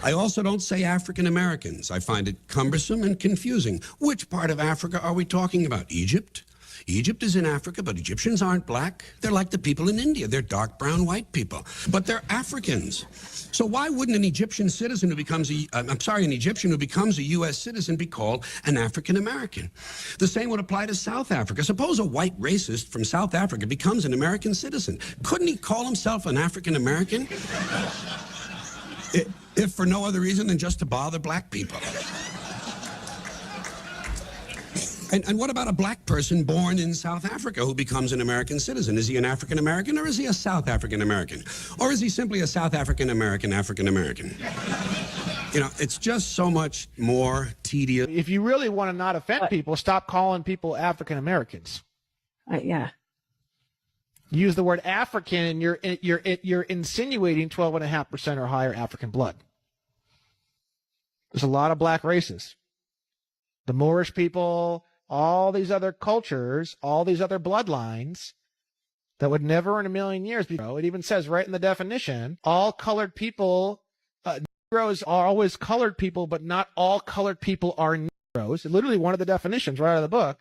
I also don't say African Americans. I find it cumbersome and confusing. Which part of Africa are we talking about? Egypt? Egypt is in Africa, but Egyptians aren't black. They're like the people in India. They're dark brown white people, but they're Africans. So why wouldn't an Egyptian citizen who becomes an Egyptian who becomes a U.S. citizen be called an African American? The same would apply to South Africa. Suppose a white racist from South Africa becomes an American citizen. Couldn't he call himself an African American? If for no other reason than just to bother black people. And what about a black person born in South Africa who becomes an American citizen? Is he an African American or is he a South African American? Or is he simply a South African American African American? You know, it's just so much more tedious. If you really want to not offend people, stop calling people African Americans. Yeah. Use the word African, and you're insinuating 12.5% or higher African blood. There's a lot of black races. The Moorish people, all these other cultures, all these other bloodlines that would never in a million years be. It even says right in the definition, all colored people, Negroes are always colored people, but not all colored people are Negroes. Literally one of the definitions right out of the book.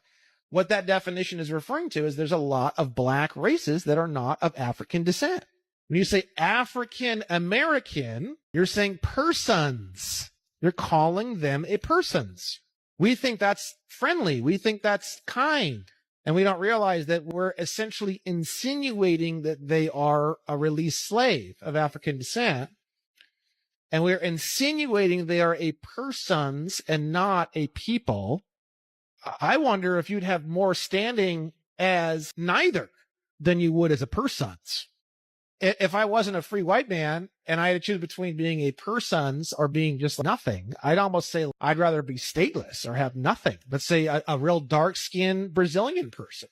What that definition is referring to is there's a lot of black races that are not of African descent. When you say African American, you're saying persons. You're calling them a persons. We think that's friendly. We think that's kind. And we don't realize that we're essentially insinuating that they are a released slave of African descent. And we're insinuating they are a persons and not a people. I wonder if you'd have more standing as neither than you would as a persons. If I wasn't a free white man and I had to choose between being a persons or being just nothing, I'd almost say I'd rather be stateless or have nothing, but say a real dark-skinned Brazilian person.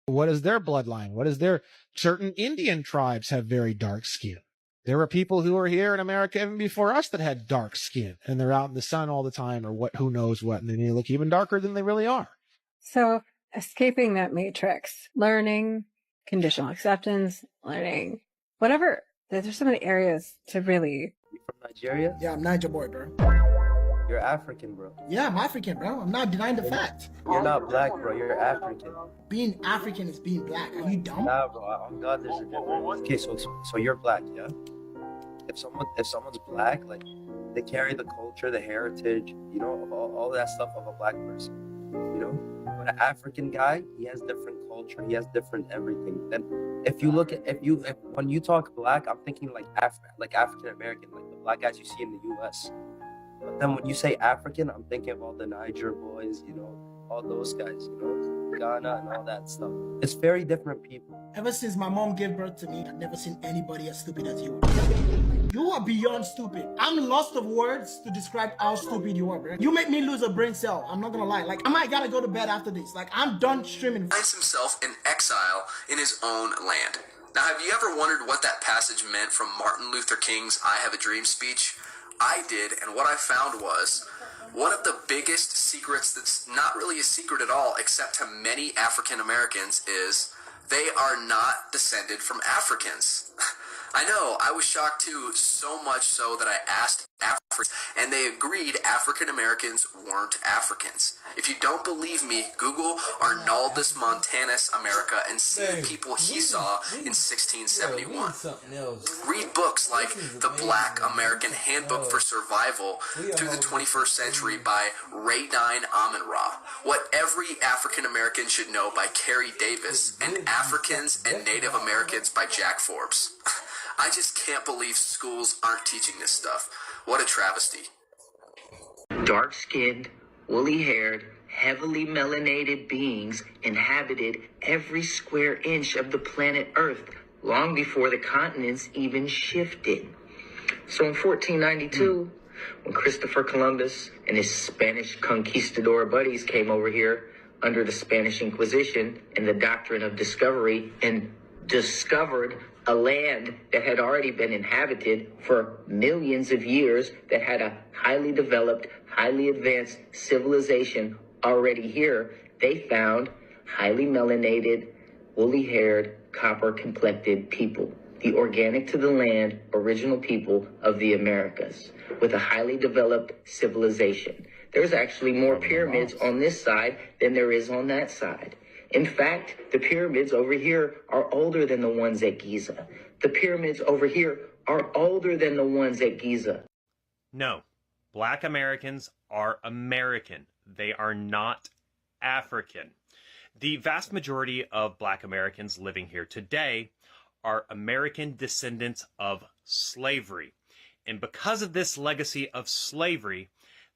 What is their bloodline? What is their certain Indian tribes have very dark skin. There were people who were here in America even before us that had dark skin, and they're out in the sun all the time or what, who knows what, and then they look even darker than they really are. So escaping that matrix, learning, conditional acceptance, learning, whatever. There's so many areas to really. You from Nigeria? Yeah, I'm Niger boy, bro. You're African, bro. Yeah, I'm African, bro. I'm not denying the fact. You're not black, bro. You're African. Being African is being black. Are you dumb? Nah, bro. Oh God, there's a difference. Okay, so you're black, yeah? If someone's black, like they carry the culture, the heritage, you know, of all that stuff of a black person, you know. But an African guy, he has different culture, he has different everything. Then if you look at when you talk black, I'm thinking like African American, like the black guys you see in the U.S. But then when you say African, I'm thinking of all the Niger boys, you know, all those guys, you know, Ghana and all that stuff. It's very different people. Ever since my mom gave birth to me, I've never seen anybody as stupid as you. You are beyond stupid. I'm lost of words to describe how stupid you are, bro. You make me lose a brain cell. I'm not gonna lie. Like, I might gotta go to bed after this. Like, I'm done streaming. Finds himself in exile in his own land. Now, have you ever wondered what that passage meant from Martin Luther King's I Have a Dream speech? I did, and what I found was one of the biggest secrets that's not really a secret at all, except to many African Americans, is they are not descended from Africans. I know, I was shocked too, so much so that I asked Africans, and they agreed African Americans weren't Africans. If you don't believe me, Google Arnaldus Montanus America and see the people he saw in 1671. Read books like The Black American Handbook for Survival through the 21st Century by Radine Amin-Ra. What Every African American Should Know by Carrie Davis, and Africans and Native Americans by Jack Forbes. I just can't believe schools aren't teaching this stuff. What a travesty. Dark-skinned, woolly-haired, heavily melanated beings inhabited every square inch of the planet Earth long before the continents even shifted. So in 1492, when Christopher Columbus and his Spanish conquistador buddies came over here under the Spanish Inquisition and the doctrine of discovery and discovered a land that had already been inhabited for millions of years, that had a highly developed, highly advanced civilization already here, they found highly melanated, woolly-haired, copper-complected people. the organic to the land original people of the Americas, with a highly developed civilization. There's actually more pyramids on this side than there is on that side. In fact, the pyramids over here are older than the ones at Giza. The pyramids over here are older than the ones at Giza. No, Black Americans are American. They are not African. The vast majority of Black Americans living here today are American descendants of slavery. And because of this legacy of slavery,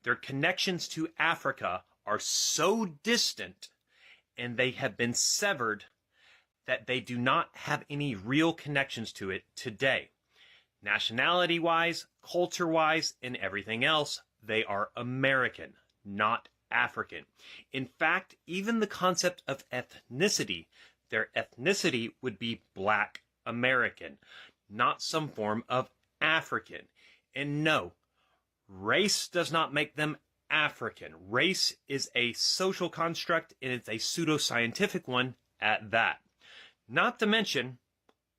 their connections to Africa are so distant and they have been severed that they do not have any real connections to it today. Nationality-wise, culture-wise, and everything else, they are American, not African. In fact, even the concept of ethnicity, their ethnicity would be Black American, not some form of African. And no, race does not make them African. Race is a social construct, and it's a pseudoscientific one at that. Not to mention,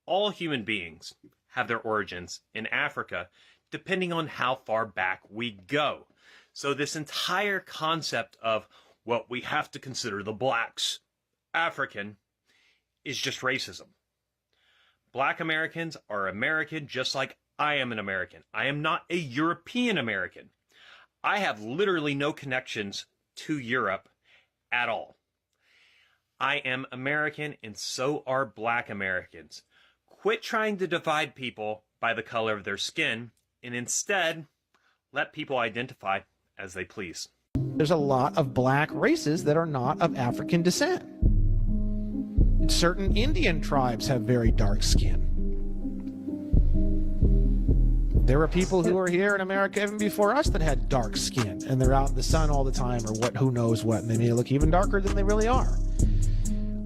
all human beings have their origins in Africa, depending on how far back we go. So this entire concept of, well, we have to consider the blacks African is just racism. Black Americans are American just like I am an American. I am not a European American. I have literally no connections to Europe at all. I am American, and so are Black Americans. Quit trying to divide people by the color of their skin, and instead, let people identify as they please. There's a lot of black races that are not of African descent. Certain Indian tribes have very dark skin. There were people who were here in America even before us that had dark skin, and they're out in the sun all the time, or what, who knows what, and they may look even darker than they really are.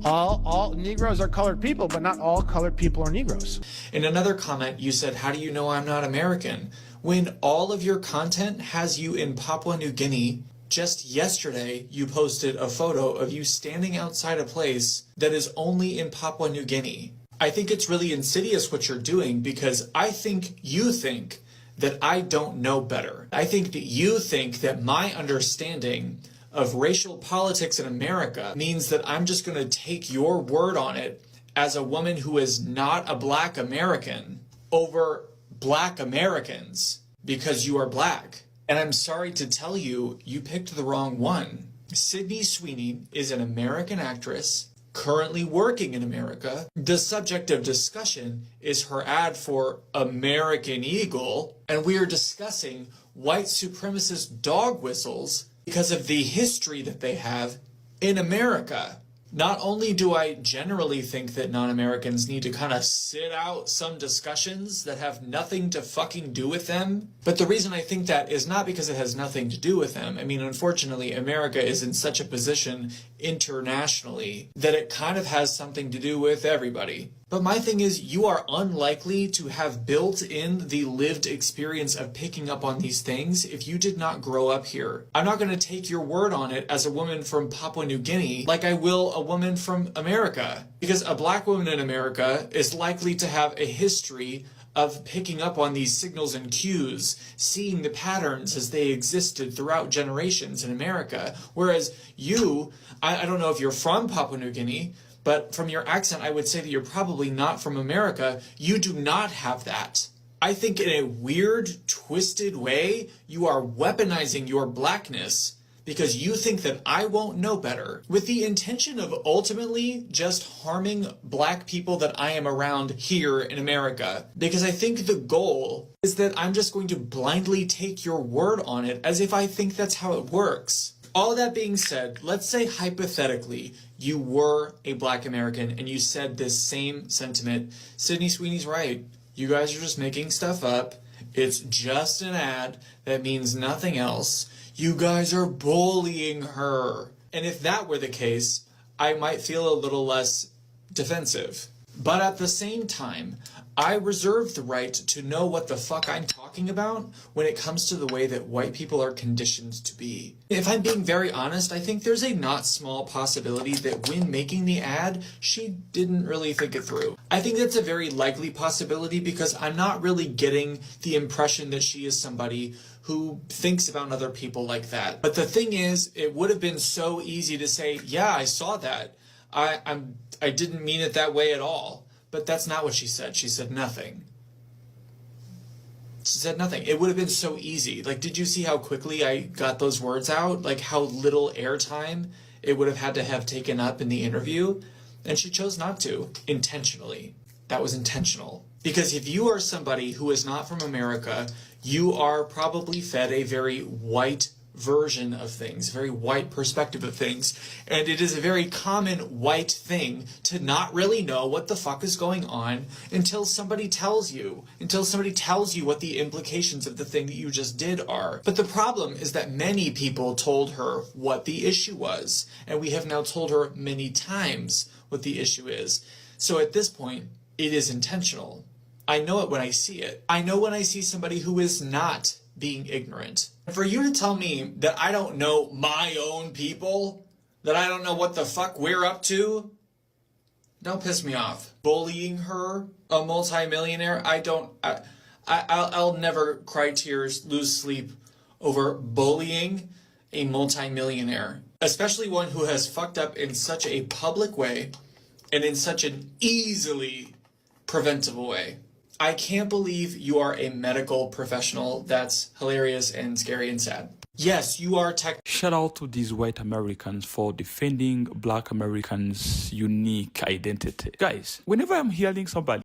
All Negroes are colored people, but not all colored people are Negroes. In another comment, you said, how do you know I'm not American? When all of your content has you in Papua New Guinea. Just yesterday, you posted a photo of you standing outside a place that is only in Papua New Guinea. I think it's really insidious what you're doing, because I think you think that I don't know better. I think that you think that my understanding of racial politics in America means that I'm just going to take your word on it as a woman who is not a Black American over Black Americans because you are Black. And I'm sorry to tell you, you picked the wrong one. Sydney Sweeney is an American actress currently working in America. The subject of discussion is her ad for American Eagle, and we are discussing white supremacist dog whistles because of the history that they have in America. Not only do I generally think that non-Americans need to kind of sit out some discussions that have nothing to fucking do with them, but the reason I think that is not because it has nothing to do with them. I mean, unfortunately, America is in such a position internationally that it kind of has something to do with everybody. But my thing is, you are unlikely to have built in the lived experience of picking up on these things if you did not grow up here. I'm not going to take your word on it as a woman from Papua New Guinea like I will a woman from America. Because a Black woman in America is likely to have a history of picking up on these signals and cues, seeing the patterns as they existed throughout generations in America. Whereas you, I don't know if you're from Papua New Guinea, but from your accent, I would say that you're probably not from America. You do not have that. I think in a weird, twisted way, you are weaponizing your Blackness because you think that I won't know better, with the intention of ultimately just harming Black people that I am around here in America. Because I think the goal is that I'm just going to blindly take your word on it as if I think that's how it works. All that being said, let's say hypothetically you were a Black American and you said this same sentiment. Sydney Sweeney's right. You guys are just making stuff up. It's just an ad that means nothing else. You guys are bullying her. And if that were the case, I might feel a little less defensive. But at the same time, I reserve the right to know what the fuck I'm talking about when it comes to the way that white people are conditioned to be. If I'm being very honest, I think there's a not small possibility that when making the ad, she didn't really think it through. I think that's a very likely possibility because I'm not really getting the impression that she is somebody who thinks about other people like that. But the thing is, it would have been so easy to say, yeah, I saw that. I didn't mean it that way at all. But that's not what she said. She said nothing. She said nothing. It would have been so easy. Like, did you see how quickly I got those words out? Like, how little airtime it would have had to have taken up in the interview? And she chose not to, intentionally. That was intentional. Because if you are somebody who is not from America, you are probably fed a very white version of things, a very white perspective of things, and it is a very common white thing to not really know what the fuck is going on until somebody tells you what the implications of the thing that you just did are. But the problem is that many people told her what the issue was, and we have now told her many times what the issue is. So at this point, it is intentional. I know it when I see it. I know when I see somebody who is not being ignorant. And for you to tell me that I don't know my own people, that I don't know what the fuck we're up to, don't piss me off. Bullying her, a multimillionaire, I'll never cry tears, lose sleep over bullying a multimillionaire, especially one who has fucked up in such a public way and in such an easily preventable way. I can't believe you are a medical professional. That's hilarious and scary and sad. Yes, you are tech. Shout out to these white Americans for defending black Americans' unique identity. Guys, whenever I'm hearing somebody